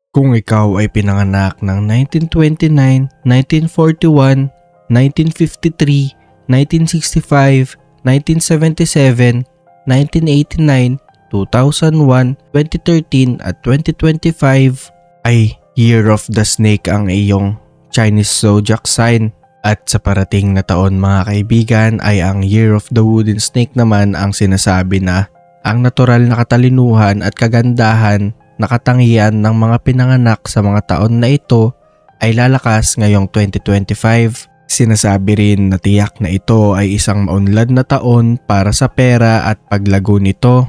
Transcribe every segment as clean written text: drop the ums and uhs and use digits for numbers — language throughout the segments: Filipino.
Kung ikaw ay pinanganak ng 1929, 1941, 1953, 1965, 1977, 1989, 2001, 2013 at 2025 ay Year of the Snake ang iyong Chinese zodiac sign. At sa parating na taon mga kaibigan ay ang Year of the Wooden Snake naman ang sinasabi na ang natural na katalinuhan at kagandahan na katangian ng mga pinanganak sa mga taon na ito ay lalakas ngayong 2025. Sinasabi rin na tiyak na ito ay isang maunlad na taon para sa pera at paglago nito.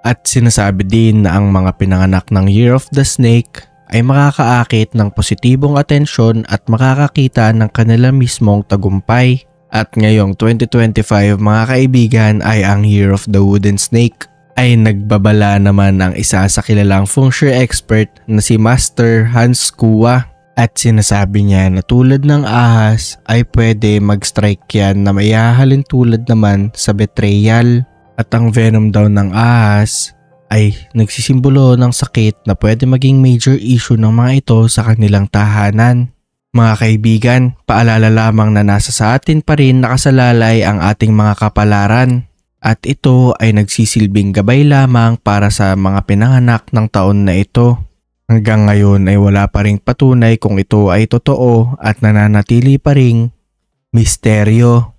At sinasabi din na ang mga pinanganak ng Year of the Snake ay makakaakit ng positibong atensyon at makakakita ng kanila mismong tagumpay. At ngayong 2025 mga kaibigan ay ang Year of the Wooden Snake. Ay nagbabala naman ang isa sa kilalang feng shui expert na si Master Hans Kua. At sinasabi niya na tulad ng ahas ay pwede mag-strike yan na may hahalin tulad naman sa betrayal. At ang venom daw ng ahas ay nagsisimbolo ng sakit na pwede maging major issue ng mga ito sa kanilang tahanan. Mga kaibigan, paalala lamang na nasa sa atin pa rin nakasalalay ang ating mga kapalaran. At ito ay nagsisilbing gabay lamang para sa mga pinanganak ng taon na ito. Hanggang ngayon ay wala pa ring patunay kung ito ay totoo at nananatili pa ring misteryo.